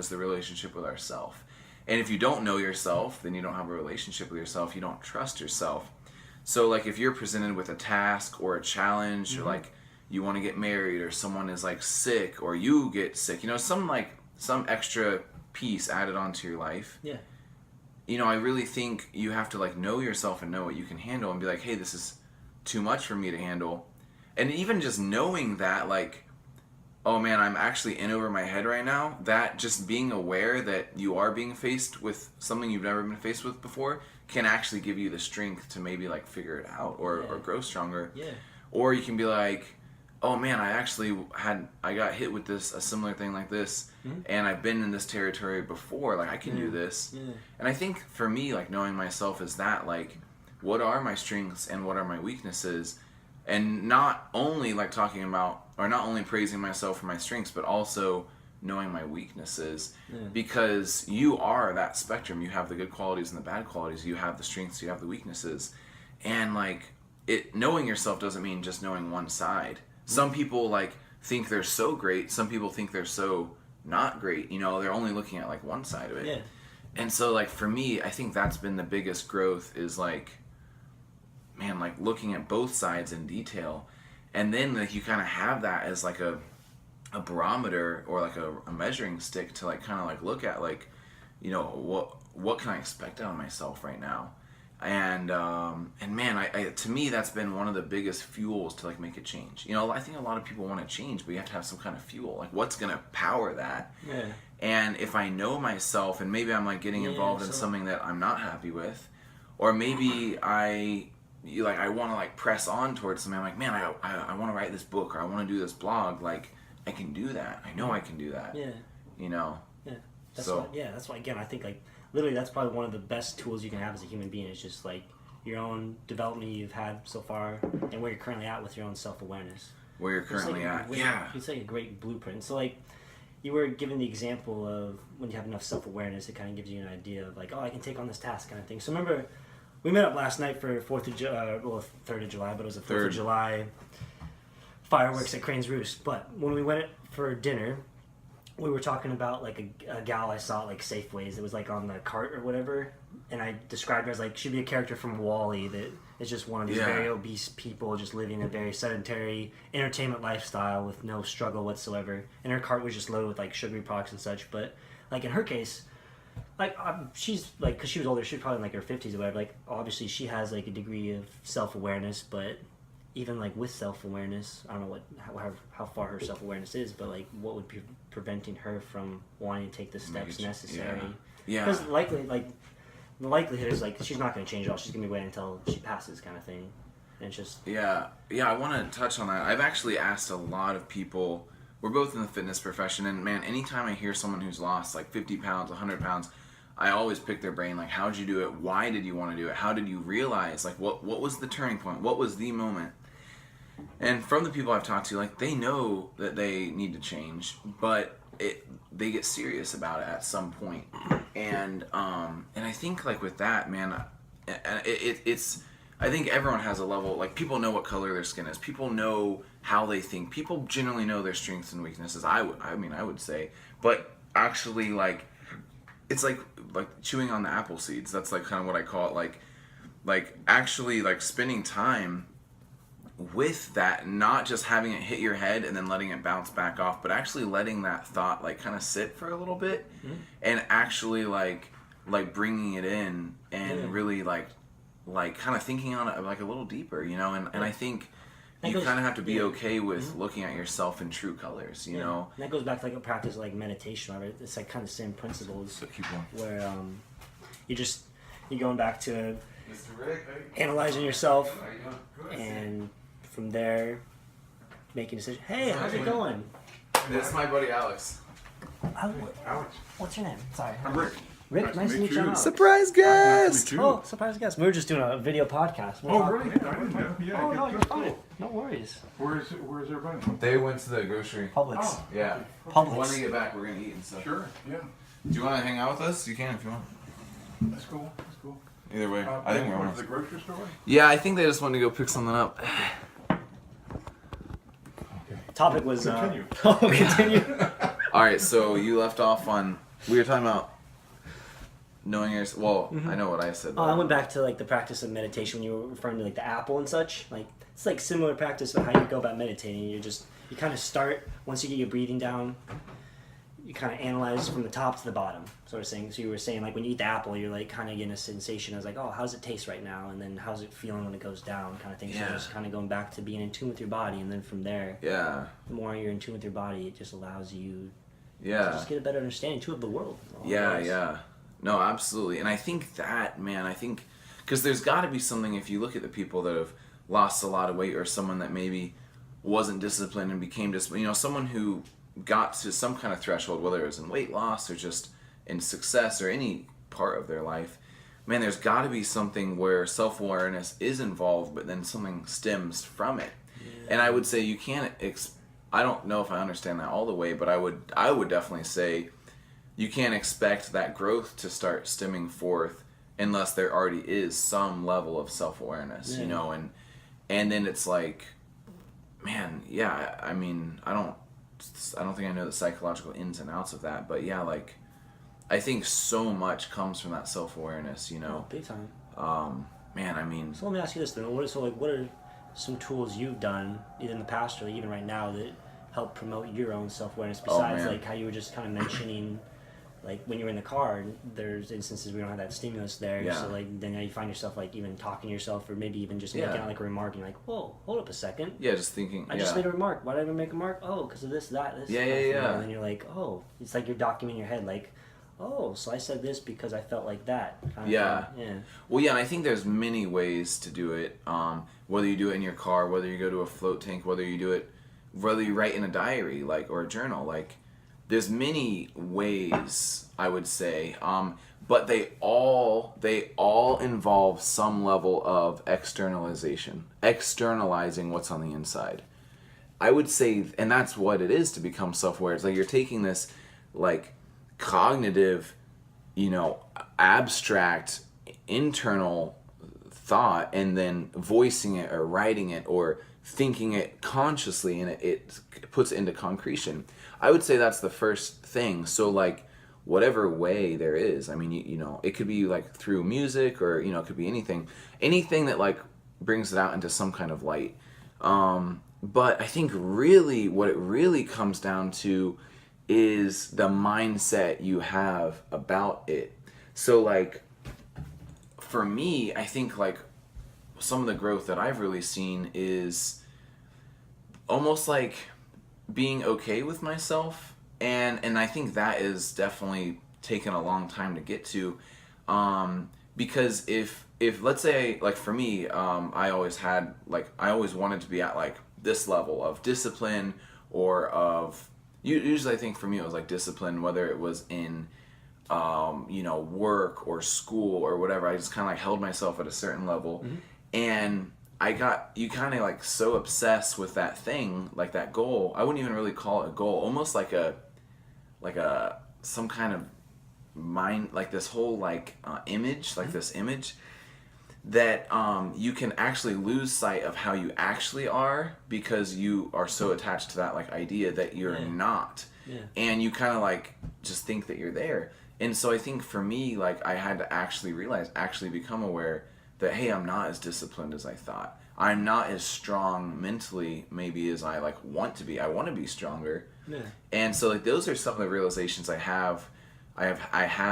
is the relationship with ourself. And if you don't know yourself, then you don't have a relationship with yourself. You don't trust yourself. So like if you're presented with a task or a challenge, or like you want to get married, or someone is like sick, or you get sick, some extra piece added onto your life. Yeah. I really think you have to like know yourself and know what you can handle and be like, hey, this is too much for me to handle. And even just knowing that, like, oh man, I'm actually in over my head right now, that just being aware that you are being faced with something you've never been faced with before can actually give you the strength to maybe like figure it out or grow stronger. Yeah. Or you can be like, oh man, I got hit with a similar thing like this, and I've been in this territory before, like I can do this. Yeah. And I think for me, like knowing myself is that, like, what are my strengths and what are my weaknesses? And not only like talking about, or not only praising myself for my strengths, but also knowing my weaknesses. Yeah. Because you are that spectrum. You have the good qualities and the bad qualities. You have the strengths, you have the weaknesses. And like, knowing yourself doesn't mean just knowing one side. Some people like think they're so great. Some people think they're so not great. They're only looking at like one side of it. Yeah. And so like for me, I think that's been the biggest growth is like, man, like looking at both sides in detail. And then like you kind of have that as like a barometer or like a measuring stick to like kind of like look at like, what can I expect out of myself right now? And man, I to me that's been one of the biggest fuels to like make a change. I think a lot of people want to change, but you have to have some kind of fuel. Like what's gonna power that? Yeah. And if I know myself, and maybe I'm like getting involved in something that I'm not happy with, or maybe I want to like press on towards something. I'm like, man, I want to write this book, or I want to do this blog. Like I can do that. I know I can do that. Yeah. Yeah. That's why again I think like. Literally, that's probably one of the best tools you can have as a human being is just like your own development you've had so far and where you're currently at with your own self-awareness. Where you're currently at, It's like a great blueprint. So like, you were given the example of when you have enough self-awareness, it kind of gives you an idea of like, oh, I can take on this task kind of thing. So remember, we met up last night for 3rd of July, but it was a 4th of July fireworks at Crane's Roost. But when we went for dinner, we were talking about like a gal I saw at like Safeways. It was like on the cart or whatever, and I described her as like she'd be a character from WALL-E that is just one of these very obese people just living a very sedentary entertainment lifestyle with no struggle whatsoever. And her cart was just loaded with like sugary products and such. But like in her case, like she's like, because she was older, she was probably in like her 50s or whatever. Like obviously she has like a degree of self-awareness, but even like with self-awareness, I don't know how far her self-awareness is, but like what would be preventing her from wanting to take the steps necessary? Yeah. Because the likelihood is like she's not going to change at all. She's going to be waiting until she passes, kind of thing. And it's just yeah. I want to touch on that. I've actually asked a lot of people. We're both in the fitness profession, and man, anytime I hear someone who's lost like 50 pounds, 100 pounds, I always pick their brain, like, how'd you do it? Why did you want to do it? How did you realize? Like, what was the turning point? What was the moment? And from the people I've talked to, like, they know that they need to change, but they get serious about it at some point. And I think, like, with that, man, it's I think everyone has a level, like, people know what color their skin is. People know how they think. People generally know their strengths and weaknesses, I would say. But actually, like, it's like chewing on the apple seeds. That's, like, kind of what I call it. Like actually, like, spending time with that, not just having it hit your head and then letting it bounce back off, but actually letting that thought, like, kind of sit for a little bit, and actually, like bringing it in and really, like kind of thinking on it, like, a little deeper, and I think you kind of have to be okay with looking at yourself in true colors, you know? And that goes back to, like, a practice like meditation, right? It's, like, kind of the same principles, so keep going. Where you're going back to Mr. Rick, analyzing yourself, and from there, making a decision. Hey, how's it going? This is my buddy Alex. Alex. What's your name? Sorry. I'm Rick. Rick, nice to meet you. Surprise guest! Oh, surprise guest. We were just doing a video podcast. Really? I didn't know. Yeah, oh, no, you're fine. No worries. Where's everybody? They went to the grocery. Publix. Oh, yeah. Publix. When they get back, we're going to eat and stuff. Sure, yeah. Do you want to hang out with us? You can if you want. That's cool. Either way. I think we're going to the grocery store? Yeah, I think they just wanted to go pick something up. Topic was... Continue. Continue. Alright, so you left off on We were talking about knowing your. Well, I know what I said. Oh, I went back to like the practice of meditation when you were referring to like the apple and such. Like it's like similar practice of how you go about meditating. You kind of start once you get your breathing down. You kind of analyze from the top to the bottom, sort of thing. So you were saying like when you eat the apple, you're like kind of getting a sensation. I was like, oh, how's it taste right now? And then how's it feeling when it goes down, kind of thing. Yeah. So just kind of going back to being in tune with your body, and then from there, Yeah. the more you're in tune with your body, it just allows you to Yeah. just get a better understanding too of the world. Yeah. Yeah. No, absolutely. And I think because there's got to be something if you look at the people that have lost a lot of weight, or someone that maybe wasn't disciplined and became disciplined, someone who got to some kind of threshold, whether it was in weight loss or just in success or any part of their life, man, there's got to be something where self-awareness is involved, but then something stems from it. Yeah. And I would say you can't, I don't know if I understand that all the way, but I would definitely say you can't expect that growth to start stemming forth unless there already is some level of self-awareness, and then it's like, man, yeah, I mean, I don't think I know the psychological ins and outs of that, but yeah, like, I think so much comes from that self-awareness, Big time. Man, I mean... So let me ask you this then. What are some tools you've done, either in the past or even right now, that help promote your own self-awareness, besides, like, how you were just kind of mentioning, like, when you're in the car, there's instances we don't have that stimulus there, so, like, then you find yourself, like, even talking to yourself, or maybe even just making out, like, a remark, and you're like, whoa, hold up a second. Yeah, just thinking, I just made a remark. Why did I even make a remark? Oh, because of this, that, this. Yeah. And then you're like, oh, it's like you're documenting in your head, like, oh, so I said this because I felt like that. Yeah. Yeah. Well, yeah, and I think there's many ways to do it. Whether you do it in your car, whether you go to a float tank, whether you write in a diary, like, or a journal, like, there's many ways, I would say, but they all involve some level of externalization, externalizing what's on the inside. I would say, and that's what it is to become self-aware. It's like you're taking this, like, cognitive, abstract, internal thought, and then voicing it or writing it or thinking it consciously, and it puts it into concretion. I would say that's the first thing. So, like, whatever way there is, I mean, it could be like through music, or it could be anything that like brings it out into some kind of light. But I think really what it really comes down to is the mindset you have about it. So, like, for me, I think, like, some of the growth that I've really seen is almost like being okay with myself, and I think that is definitely taken a long time to get to, because if let's say, like, for me, I always wanted to be at, like, this level of discipline, or of, usually I think for me it was like discipline, whether it was in work or school or whatever. I just kind of like held myself at a certain level, and you kind of like so obsessed with that thing, like that goal. I wouldn't even really call it a goal, almost like some kind of mind, like this whole like image, like this image that you can actually lose sight of how you actually are, because you are so attached to that like idea that you're not, and you kind of like just think that you're there. And so I think for me, like, I had to actually become aware that, hey, I'm not as disciplined as I thought. I'm not as strong mentally maybe as I like want to be. I want to be stronger. Yeah. And so, like, those are some of the realizations I had. You've had,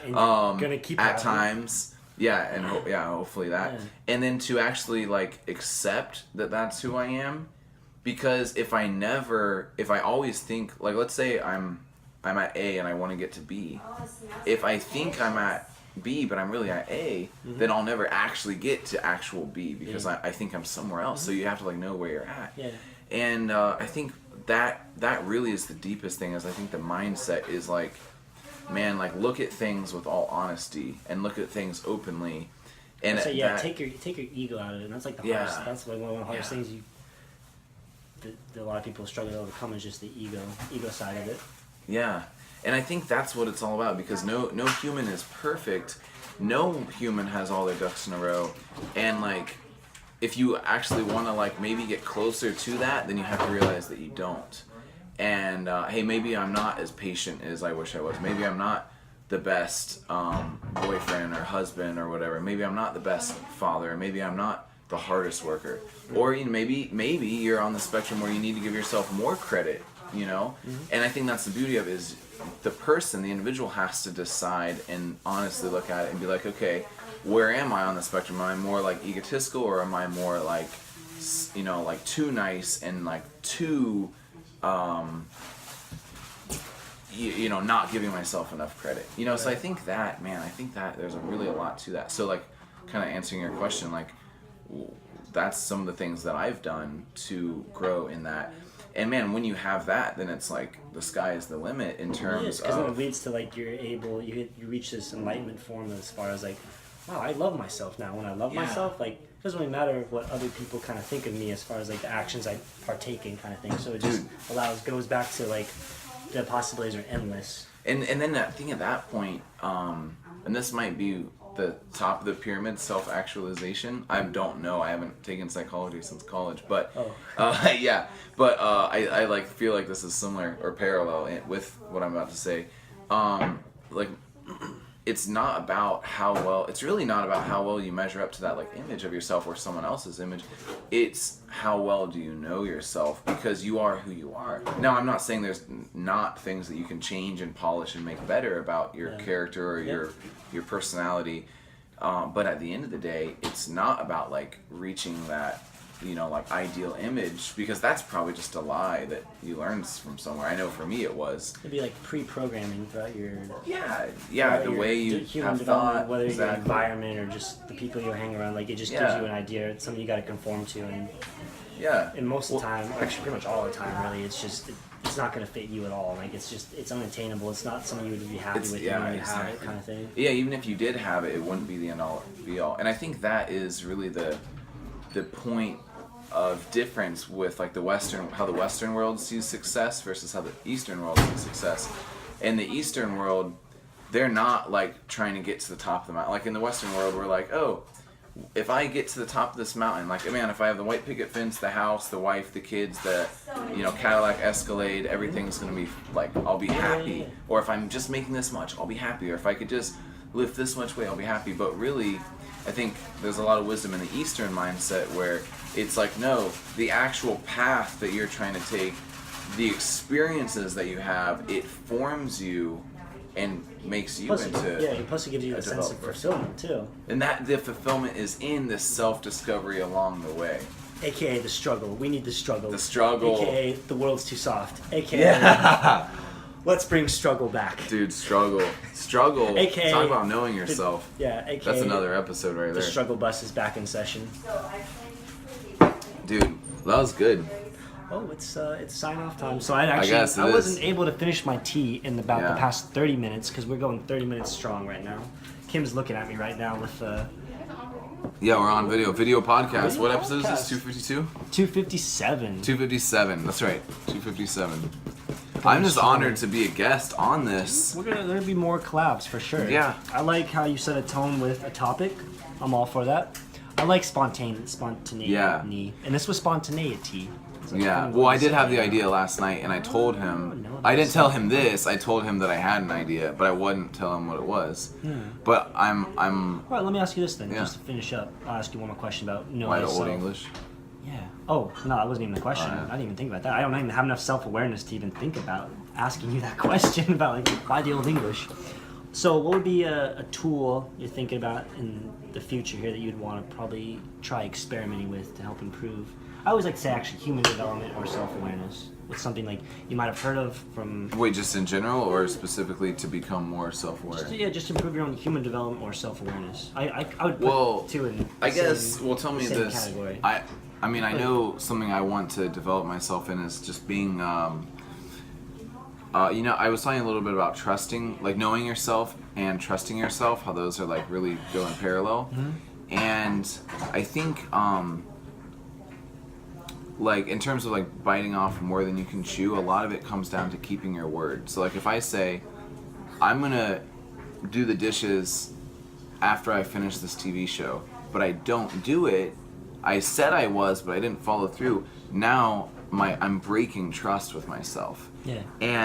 and you're gonna keep at times. Yeah, and hopefully that. Yeah. And then to actually like accept that that's who I am, because if I always think, like, let's say I'm at A and I want to get to B. If I think I'm at B but I'm really at A, then I'll never actually get to actual B, because I think I'm somewhere else. So you have to like know where you're at. Yeah. And I think that really is the deepest thing. Is I think the mindset is like, man, like, look at things with all honesty and look at things openly. And so take your ego out of it. And that's like the hardest. That's like one of the hardest things that a lot of people struggle to overcome, is just the ego side of it. Yeah. And I think that's what it's all about, because no human is perfect. No human has all their ducks in a row. And like, if you actually want to like maybe get closer to that, then you have to realize that you don't. and hey, maybe I'm not as patient as I wish I was. Maybe I'm not the best boyfriend or husband or whatever. Maybe I'm not the best father. Maybe I'm not the hardest worker. Or maybe you're on the spectrum where you need to give yourself more credit, you know? And I think that's the beauty of it, is the person, the individual, has to decide and honestly look at it and be like, okay, where am I on the spectrum? Am I more like egotistical, or am I more like, you know, like too nice and like too you know, not giving myself enough credit, you know? So I think that, man, I think that there's really a lot to that. So like, kind of answering your question, like, that's some of the things that I've done to grow in that. And man, when you have that, then it's like the sky is the limit in terms because of, then it leads to like you reach this enlightenment form as far as like, wow, I love myself now. When I love myself, like, it doesn't really matter what other people kind of think of me as far as like the actions I partake in, kind of thing. So it just goes back to like the possibilities are endless. and then I think at that point, and this might be the top of the pyramid, self-actualization. I don't know. I haven't taken psychology since college, but yeah. But I like feel like this is similar or parallel with what I'm about to say. Like, it's not about how well. It's really not about how well you measure up to that like image of yourself or someone else's image. It's how well do you know yourself, because you are who you are. Now, I'm not saying there's not things that you can change and polish and make better about your character or your personality, but at the end of the day, it's not about like reaching that, you know, like ideal image, because that's probably just a lie that you learned from somewhere. I know for me it was. It'd be like pre-programming throughout your the way you human have development, thought, whether exactly. your environment or just the people you hang around. Like, it just gives you an idea. It's something you got to conform to, and most of the time, actually pretty much all the time, really, it's just it's not going to fit you at all. Like, it's unattainable. It's not something you would be happy with when you have it, kind of thing. Yeah, even if you did have it, it wouldn't be the end all be all. And I think that is really the point of difference with like how the Western world sees success versus how the Eastern world sees success. In the Eastern world, they're not like trying to get to the top of the mountain. Like in the Western world, we're like, oh, if I get to the top of this mountain, like, man, if I have the white picket fence, the house, the wife, the kids, the, you know, Cadillac Escalade, everything's gonna be like, I'll be happy. Or if I'm just making this much, I'll be happy. Or if I could just lift this much weight, I'll be happy. But really, I think there's a lot of wisdom in the Eastern mindset where it's like, no, the actual path that you're trying to take, the experiences that you have, it forms you and makes you Plus, into plus it gives you a sense of fulfillment too. And that the fulfillment is in this self-discovery along the way. AKA the struggle. We need the struggle. The struggle. AKA the world's too soft. AKA let's bring struggle back. Dude, struggle. AKA talk about knowing yourself. AKA that's another episode right there. The struggle bus is back in session. Dude, that was good. Oh, it's sign off time. So I wasn't able to finish my tea in about the past 30 minutes because we're going 30 minutes strong right now. Kim's looking at me right now with yeah, we're on video podcast. Video what episode podcast. is this? 252? 257. 257. That's right. 257. I'm just honored to be a guest on this. There'll be more collabs for sure. Yeah. I like how you set a tone with a topic. I'm all for that. I like spontaneity. Yeah. And this was spontaneity. Yeah. Well, I did have the idea last night, and I told him. I didn't tell him this. I told him that I had an idea, but I wouldn't tell him what it was. But I'm. All right. Let me ask you this then, just to finish up. I'll ask you one more question about Why the old English? Yeah. Oh no, that wasn't even the question. I didn't even think about that. I don't even have enough self-awareness to even think about asking you that question about like why the old English. So what would be a tool you're thinking about in the future here that you'd want to probably try experimenting with to help improve? I always like to say actually human development or self-awareness. What's something like you might have heard of from... Wait, just in general or specifically to become more self-aware? Just improve your own human development or self-awareness. I would put two in I guess, tell me this. Category. I mean, I know something I want to develop myself in is just being, you know, I was talking a little bit about trusting, like knowing yourself and trusting yourself, how those are like really go in parallel. And I think, like in terms of like biting off more than you can chew, a lot of it comes down to keeping your word. So like if I say, I'm gonna do the dishes after I finish this TV show, but I don't do it, I said I was, but I didn't follow through. Now I'm breaking trust with myself. Yeah. And